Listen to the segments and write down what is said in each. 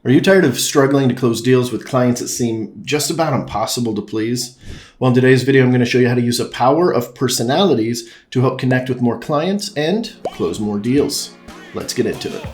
Are you tired of struggling to close deals with clients that seem just about impossible to please? Well, in today's video, I'm going to show you how to use the power of personalities to help connect with more clients and close more deals. Let's get into it.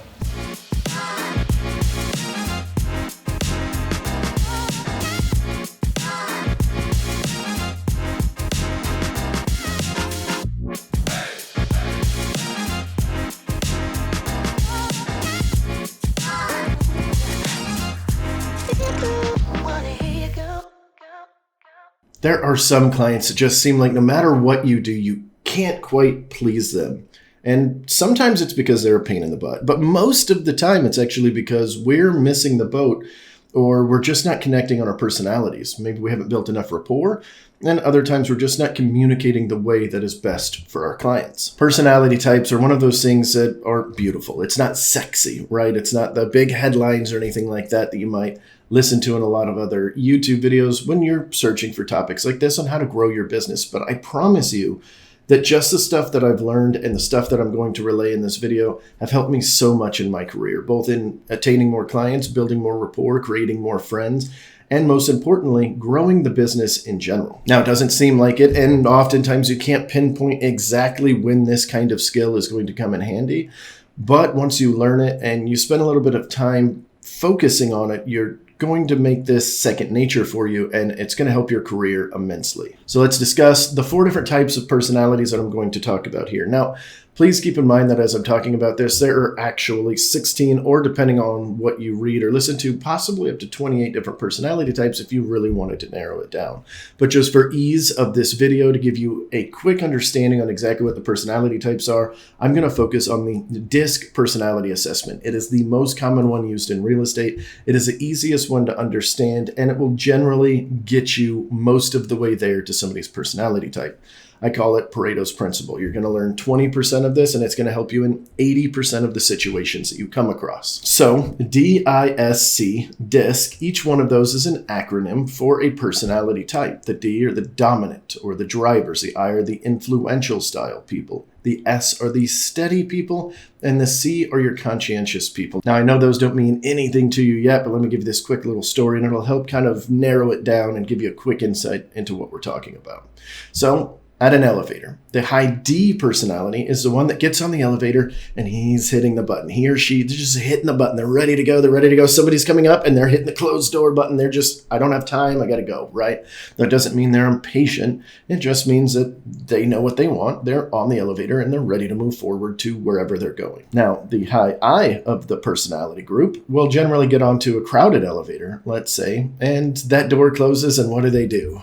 There are some clients that just seem like no matter what you do, you can't quite please them. And sometimes it's because they're a pain in the butt. But most of the time, it's actually because we're missing the boat or we're just not connecting on our personalities. Maybe we haven't built enough rapport. And other times we're just not communicating the way that is best for our clients. Personality types are one of those things that are beautiful. It's not sexy, right? It's not the big headlines or anything like that you might listen to in a lot of other YouTube videos when you're searching for topics like this on how to grow your business. But I promise you that just the stuff that I've learned and the stuff that I'm going to relay in this video have helped me so much in my career, both in attaining more clients, building more rapport, creating more friends, and most importantly, growing the business in general. Now, it doesn't seem like it, and oftentimes you can't pinpoint exactly when this kind of skill is going to come in handy. But once you learn it and you spend a little bit of time focusing on it, you're going to make this second nature for you, and it's going to help your career immensely. So let's discuss the 4 different types of personalities that I'm going to talk about here. Now, please keep in mind that as I'm talking about this, there are actually 16, or depending on what you read or listen to, possibly up to 28 different personality types if you really wanted to narrow it down. But just for ease of this video, to give you a quick understanding on exactly what the personality types are, I'm going to focus on the DISC personality assessment. It is the most common one used in real estate. It is the easiest one to understand, and it will generally get you most of the way there to somebody's personality type. I call it Pareto's principle. You're going to learn 20% of this, and it's going to help you in 80% of the situations that you come across. So DISC, DISC, each one of those is an acronym for a personality type. The D are the dominant or the drivers. The I are the influential style people. The S are the steady people, and the C are your conscientious people. Now, I know those don't mean anything to you yet, but let me give you this quick little story, and it'll help kind of narrow it down and give you a quick insight into what we're talking about. So, at an elevator, the high D personality is the one that gets on the elevator and he's hitting the button. He or she, they're just hitting the button. They're ready to go. They're ready to go. Somebody's coming up and they're hitting the closed door button. They're just, I don't have time. I got to go, right? That doesn't mean they're impatient. It just means that they know what they want. They're on the elevator and they're ready to move forward to wherever they're going. Now, the high I of the personality group will generally get onto a crowded elevator, let's say, and that door closes, and what do?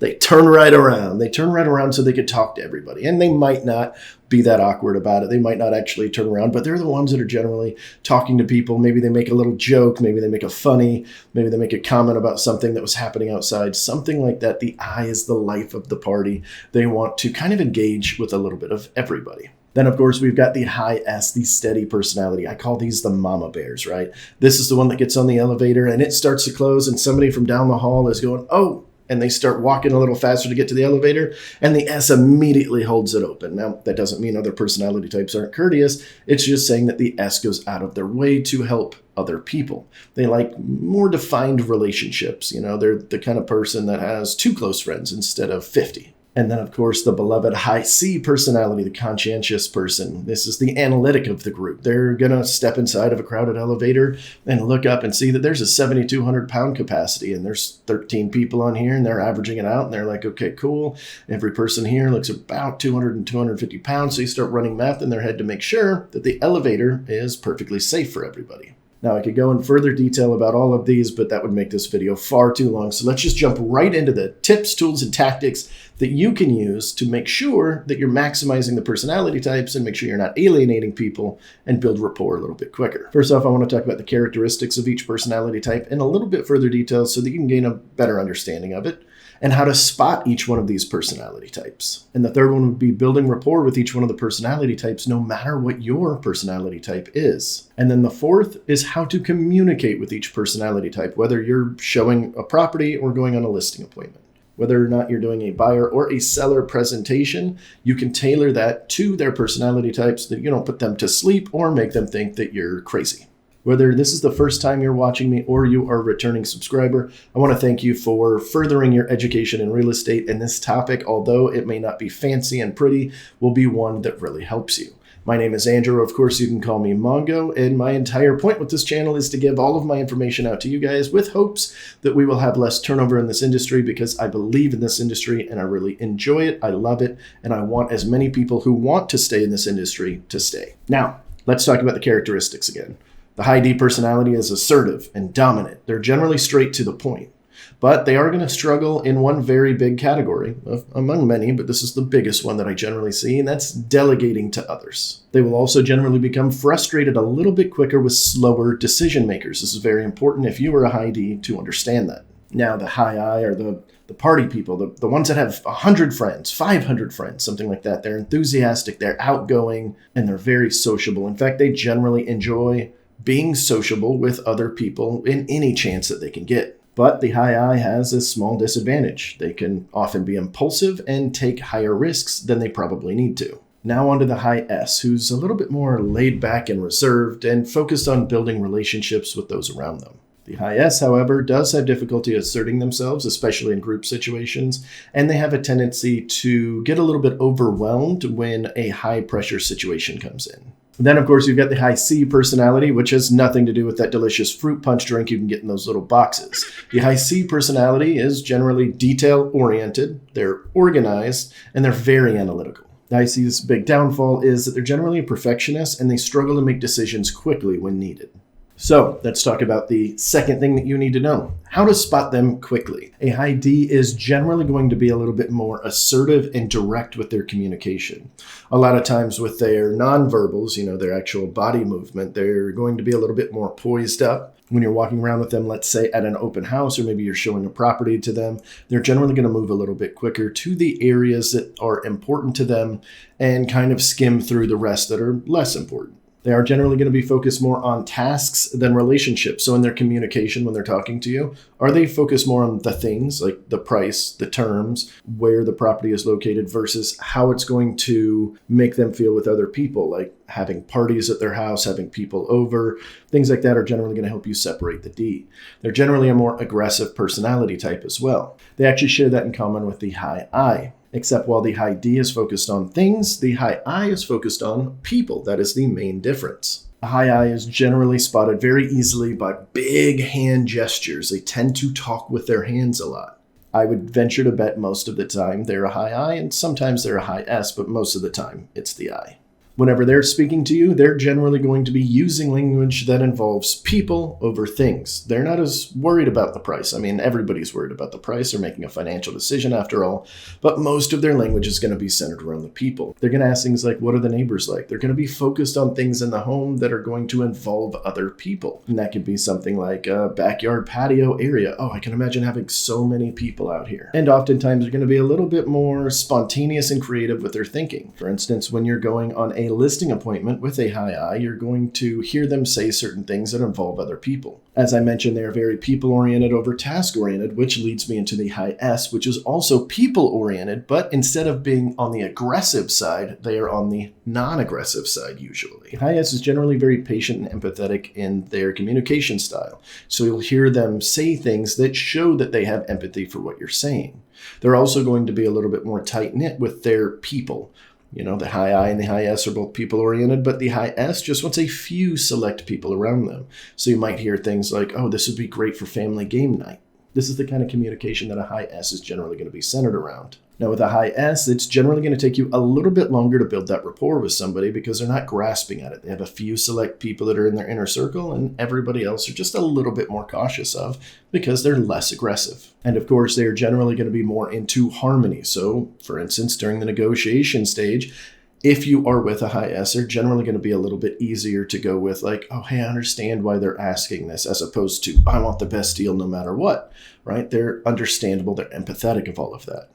They turn right around. They turn right around so they could talk to everybody. And they might not be that awkward about it. They might not actually turn around, but they're the ones that are generally talking to people. Maybe they make a little joke. Maybe they make a funny. Maybe they make a comment about something that was happening outside. Something like that. The I is the life of the party. They want to kind of engage with a little bit of everybody. Then, of course, we've got the high S, the steady personality. I call these the mama bears, right? This is the one that gets on the elevator and it starts to close and somebody from down the hall is going, oh, and they start walking a little faster to get to the elevator, and the S immediately holds it open. Now, that doesn't mean other personality types aren't courteous. It's just saying that the S goes out of their way to help other people. They like more defined relationships. You know, they're the kind of person that has 2 close friends instead of 50. And then, of course, the beloved high C personality, the conscientious person. This is the analytic of the group. They're going to step inside of a crowded elevator and look up and see that there's a 7,200 pound capacity and there's 13 people on here and they're averaging it out. And they're like, okay, cool. Every person here looks about 200 and 250 pounds. So you start running math in their head to make sure that the elevator is perfectly safe for everybody. Now, I could go in further detail about all of these, but that would make this video far too long. So let's just jump right into the tips, tools, and tactics that you can use to make sure that you're maximizing the personality types and make sure you're not alienating people and build rapport a little bit quicker. First off, I want to talk about the characteristics of each personality type in a little bit further detail so that you can gain a better understanding of it, and how to spot each one of these personality types. And the third one would be building rapport with each one of the personality types, no matter what your personality type is. And then the fourth is how to communicate with each personality type, whether you're showing a property or going on a listing appointment. Whether or not you're doing a buyer or a seller presentation, you can tailor that to their personality types so that you don't put them to sleep or make them think that you're crazy. Whether this is the first time you're watching me or you are a returning subscriber, I want to thank you for furthering your education in real estate, and this topic, although it may not be fancy and pretty, will be one that really helps you. My name is Andrew. Of course, you can call me Mongo, and my entire point with this channel is to give all of my information out to you guys with hopes that we will have less turnover in this industry, because I believe in this industry and I really enjoy it. I love it, and I want as many people who want to stay in this industry to stay. Now, let's talk about the characteristics again. The high D personality is assertive and dominant. They're generally straight to the point. But they are going to struggle in one very big category, among many, but this is the biggest one that I generally see, and that's delegating to others. They will also generally become frustrated a little bit quicker with slower decision makers. This is very important if you are a high D to understand that. Now, the high I are the party people, the ones that have 100 friends, 500 friends, something like that. They're enthusiastic, they're outgoing, and they're very sociable. In fact, they generally enjoy being sociable with other people in any chance that they can get. But the high I has a small disadvantage. They can often be impulsive and take higher risks than they probably need to. Now on to the high S, who's a little bit more laid back and reserved and focused on building relationships with those around them. The high S, however, does have difficulty asserting themselves, especially in group situations, and they have a tendency to get a little bit overwhelmed when a high pressure situation comes in. Then, of course, you've got the high C personality, which has nothing to do with that delicious fruit punch drink you can get in those little boxes. The high C personality is generally detail-oriented, they're organized, and they're very analytical. The high C's big downfall is that they're generally a perfectionist, and they struggle to make decisions quickly when needed. So let's talk about the second thing that you need to know, how to spot them quickly. A high D is generally going to be a little bit more assertive and direct with their communication. A lot of times with their nonverbals, their actual body movement, they're going to be a little bit more poised up. When you're walking around with them, let's say at an open house, or maybe you're showing a property to them, they're generally going to move a little bit quicker to the areas that are important to them and kind of skim through the rest that are less important. They are generally going to be focused more on tasks than relationships. So in their communication, when they're talking to you, are they focused more on the things like the price, the terms, where the property is located versus how it's going to make them feel with other people, like having parties at their house, having people over, things like that are generally going to help you separate the D. They're generally a more aggressive personality type as well. They actually share that in common with the high I. Except while the high D is focused on things, the high I is focused on people. That is the main difference. A high I is generally spotted very easily by big hand gestures. They tend to talk with their hands a lot. I would venture to bet most of the time they're a high I, and sometimes they're a high S, but most of the time it's the I. Whenever they're speaking to you, they're generally going to be using language that involves people over things. They're not as worried about the price. I mean, everybody's worried about the price. They're making a financial decision after all, but most of their language is going to be centered around the people. They're going to ask things like, what are the neighbors like? They're going to be focused on things in the home that are going to involve other people. And that could be something like a backyard patio area. Oh, I can imagine having so many people out here. And oftentimes they're going to be a little bit more spontaneous and creative with their thinking. For instance, when you're going on a listing appointment with a high I, you're going to hear them say certain things that involve other people. As I mentioned, they are very people-oriented over task-oriented, which leads me into the high S, which is also people-oriented, but instead of being on the aggressive side, they are on the non-aggressive side usually. High S is generally very patient and empathetic in their communication style, so you'll hear them say things that show that they have empathy for what you're saying. They're also going to be a little bit more tight-knit with their people. The high I and the high S are both people-oriented, but the high S just wants a few select people around them. So you might hear things like, oh, this would be great for family game night. This is the kind of communication that a high S is generally going to be centered around. Now, with a high S, it's generally going to take you a little bit longer to build that rapport with somebody because they're not grasping at it. They have a few select people that are in their inner circle, and everybody else are just a little bit more cautious of because they're less aggressive. And of course, they're generally going to be more into harmony. So, for instance, during the negotiation stage, if you are with a high S, they're generally going to be a little bit easier to go with, like, oh, hey, I understand why they're asking this, as opposed to, I want the best deal no matter what, right? They're understandable, they're empathetic of all of that.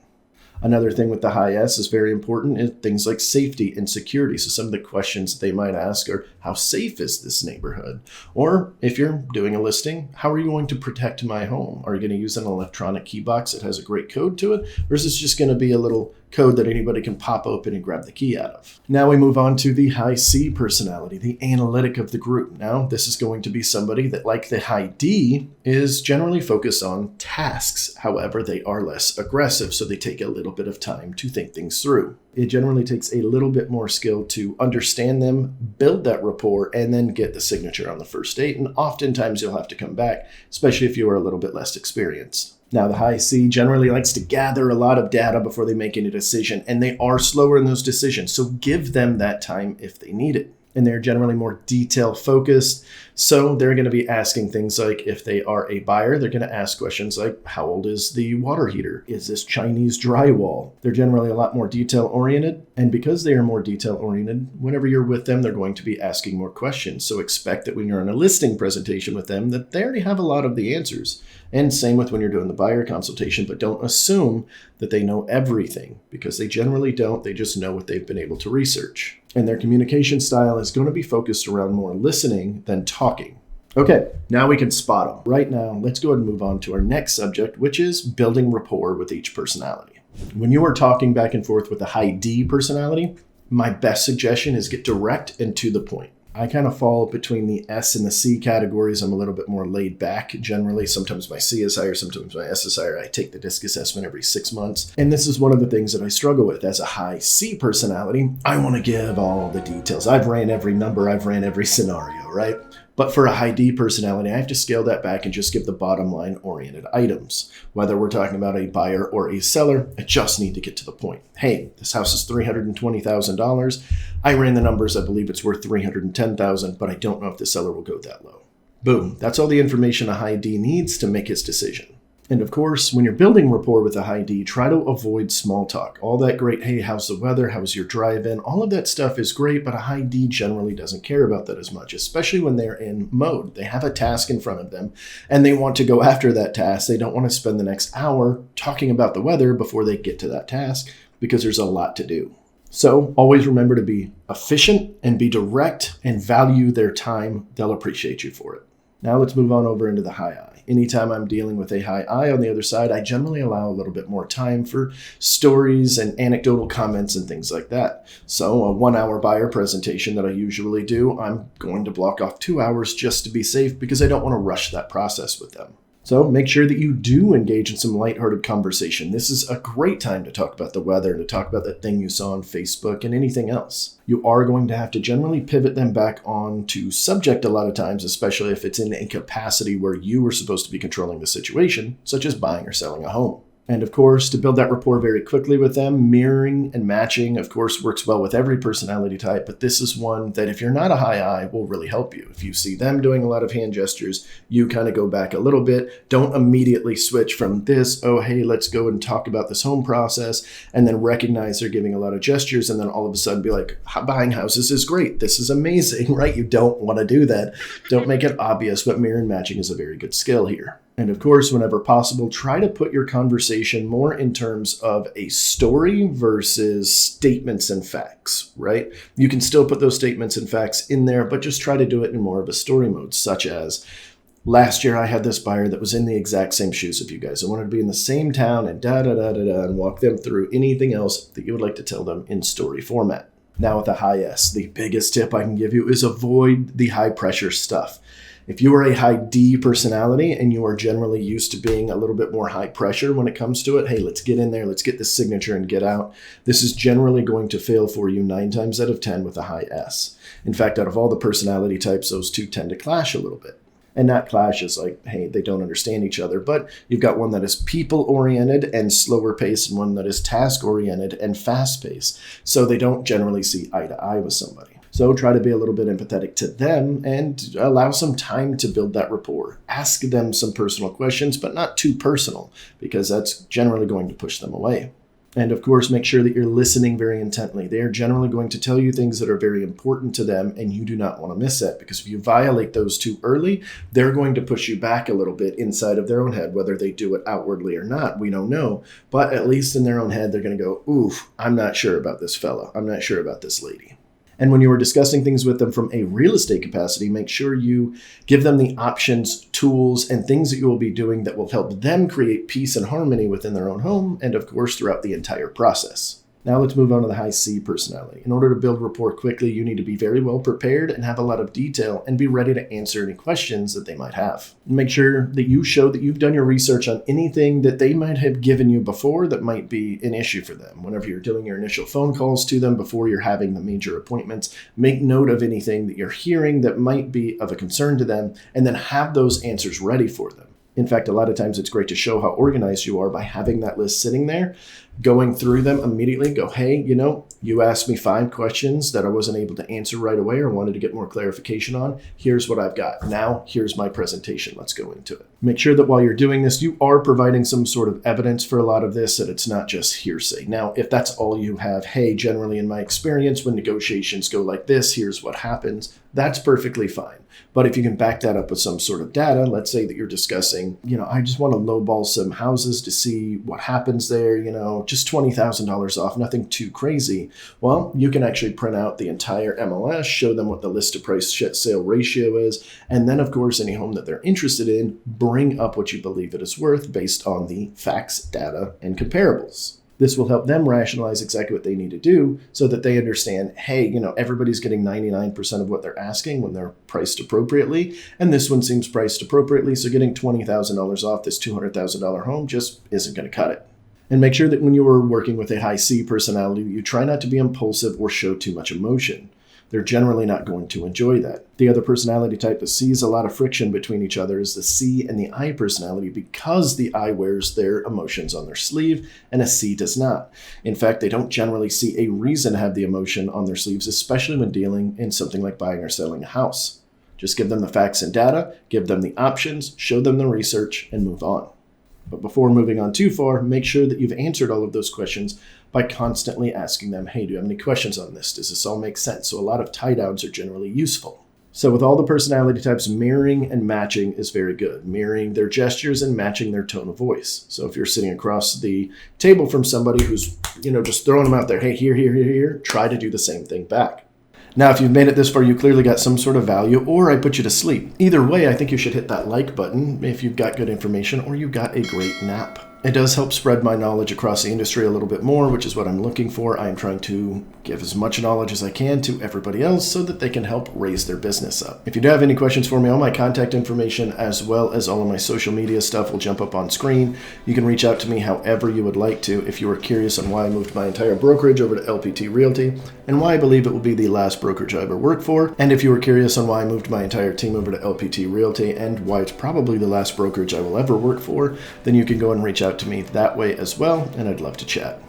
Another thing with the high S is very important is things like safety and security. So some of the questions they might ask are, how safe is this neighborhood? Or if you're doing a listing, how are you going to protect my home? Are you going to use an electronic key box that has a great code to it? Or is this just going to be a little code that anybody can pop open and grab the key out of? Now we move on to the high C personality, the analytic of the group. Now this is going to be somebody that, like the high D, is generally focused on tasks. However, they are less aggressive, so they take a little bit of time to think things through. It generally takes a little bit more skill to understand them, build that rapport, and then get the signature on the first date. And oftentimes you'll have to come back, especially if you are a little bit less experienced. Now, the high C generally likes to gather a lot of data before they make any decision, and they are slower in those decisions, so give them that time if they need it. And they're generally more detail focused, so they're going to be asking things like, if they are a buyer, they're going to ask questions like, how old is the water heater? Is this Chinese drywall? They're generally a lot more detail oriented, and because they are more detail oriented, whenever you're with them, they're going to be asking more questions. So expect that when you're in a listing presentation with them, that they already have a lot of the answers. And same with when you're doing the buyer consultation, but don't assume that they know everything, because they generally don't. They just know what they've been able to research. And their communication style is going to be focused around more listening than talking. Okay, now we can spot them. Right now, let's go ahead and move on to our next subject, which is building rapport with each personality. When you are talking back and forth with a high D personality, my best suggestion is get direct and to the point. I kind of fall between the S and the C categories. I'm a little bit more laid back generally. Sometimes my C is higher, sometimes my S is higher. I take the DISC assessment every 6 months. And this is one of the things that I struggle with. As a high C personality, I want to give all the details. I've ran every number, I've ran every scenario, right? But for a high D personality, I have to scale that back and just give the bottom line oriented items. Whether we're talking about a buyer or a seller, I just need to get to the point. Hey, this house is $320,000. I ran the numbers. I believe it's worth $310,000, but I don't know if the seller will go that low. Boom. That's all the information a high D needs to make his decision. And of course, when you're building rapport with a high D, try to avoid small talk. All that great, hey, how's the weather? How's your drive-in? All of that stuff is great, but a high D generally doesn't care about that as much, especially when they're in mode. They have a task in front of them, and they want to go after that task. They don't want to spend the next hour talking about the weather before they get to that task, because there's a lot to do. So always remember to be efficient and be direct and value their time. They'll appreciate you for it. Now let's move on over into the high I. Anytime I'm dealing with a high I on the other side, I generally allow a little bit more time for stories and anecdotal comments and things like that. So a 1 hour buyer presentation that I usually do, I'm going to block off 2 hours just to be safe, because I don't want to rush that process with them. So make sure that you do engage in some lighthearted conversation. This is a great time to talk about the weather, to talk about that thing you saw on Facebook and anything else. You are going to have to generally pivot them back on to subject a lot of times, especially if it's in a capacity where you were supposed to be controlling the situation, such as buying or selling a home. And of course, to build that rapport very quickly with them, mirroring and matching, of course, works well with every personality type, but this is one that if you're not a high I, will really help you. If you see them doing a lot of hand gestures, you kind of go back a little bit. Don't immediately switch from this, oh, hey, let's go and talk about this home process, and then recognize they're giving a lot of gestures, and then all of a sudden be like, buying houses is great. This is amazing, right? You don't want to do that. Don't make it obvious, but mirror and matching is a very good skill here. And of course, whenever possible, try to put your conversation more in terms of a story versus statements and facts, right? You can still put those statements and facts in there, but just try to do it in more of a story mode, such as, last year I had this buyer that was in the exact same shoes of you guys. I wanted to be in the same town and da-da-da-da-da, and walk them through anything else that you would like to tell them in story format. Now with the high S, the biggest tip I can give you is avoid the high pressure stuff. If you are a high D personality and you are generally used to being a little bit more high pressure when it comes to it, hey, let's get in there, let's get this signature and get out. This is generally going to fail for you 9 times out of 10 with a high S. In fact, out of all the personality types, those two tend to clash a little bit. And not clash is like, hey, they don't understand each other, but you've got one that is people-oriented and slower paced and one that is task-oriented and fast-paced. So they don't generally see eye to eye with somebody. So try to be a little bit empathetic to them and allow some time to build that rapport. Ask them some personal questions, but not too personal, because that's generally going to push them away. And of course, make sure that you're listening very intently. They are generally going to tell you things that are very important to them, and you do not want to miss that, because if you violate those too early, they're going to push you back a little bit inside of their own head. Whether they do it outwardly or not, we don't know. But at least in their own head, they're going to go, oof, I'm not sure about this fella. I'm not sure about this lady. And when you are discussing things with them from a real estate capacity, make sure you give them the options, tools, and things that you will be doing that will help them create peace and harmony within their own home, and of course, throughout the entire process. Now let's move on to the high C personality. In order to build rapport quickly, you need to be very well prepared and have a lot of detail and be ready to answer any questions that they might have. Make sure that you show that you've done your research on anything that they might have given you before that might be an issue for them. Whenever you're doing your initial phone calls to them before you're having the major appointments, make note of anything that you're hearing that might be of a concern to them, and then have those answers ready for them. In fact, a lot of times it's great to show how organized you are by having that list sitting there, going through them immediately, go, hey, you asked me 5 questions that I wasn't able to answer right away or wanted to get more clarification on. Here's what I've got. Now, here's my presentation. Let's go into it. Make sure that while you're doing this, you are providing some sort of evidence for a lot of this, that it's not just hearsay. Now, if that's all you have, hey, generally in my experience, when negotiations go like this, here's what happens, that's perfectly fine. But if you can back that up with some sort of data, let's say that you're discussing, I just want to lowball some houses to see what happens there, just $20,000 off, nothing too crazy. Well, you can actually print out the entire MLS, show them what the list to price sale ratio is, and then, of course, any home that they're interested in, bring up what you believe it is worth based on the facts, data, and comparables. This will help them rationalize exactly what they need to do so that they understand, hey, everybody's getting 99% of what they're asking when they're priced appropriately. And this one seems priced appropriately. So getting $20,000 off this $200,000 home just isn't going to cut it. And make sure that when you are working with a high C personality, you try not to be impulsive or show too much emotion. They're generally not going to enjoy that. The other personality type that sees a lot of friction between each other is the C and the I personality, because the I wears their emotions on their sleeve and a C does not. In fact, they don't generally see a reason to have the emotion on their sleeves, especially when dealing in something like buying or selling a house. Just give them the facts and data, give them the options, show them the research, and move on. But before moving on too far, make sure that you've answered all of those questions by constantly asking them, hey, do you have any questions on this? Does this all make sense? So a lot of tie downs are generally useful. So with all the personality types, mirroring and matching is very good. Mirroring their gestures and matching their tone of voice. So if you're sitting across the table from somebody who's, just throwing them out there, hey, here, try to do the same thing back. Now, if you've made it this far, you clearly got some sort of value, or I put you to sleep. Either way, I think you should hit that like button if you've got good information or you got a great nap. It does help spread my knowledge across the industry a little bit more, which is what I'm looking for. I am trying to give as much knowledge as I can to everybody else so that they can help raise their business up. If you do have any questions for me, all my contact information as well as all of my social media stuff will jump up on screen. You can reach out to me however you would like to. If you are curious on why I moved my entire brokerage over to LPT Realty and why I believe it will be the last brokerage I ever worked for, and if you are curious on why I moved my entire team over to LPT Realty and why it's probably the last brokerage I will ever work for, then you can go and reach out to me that way as well, and I'd love to chat.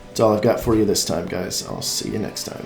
That's all I've got for you this time, guys. I'll see you next time.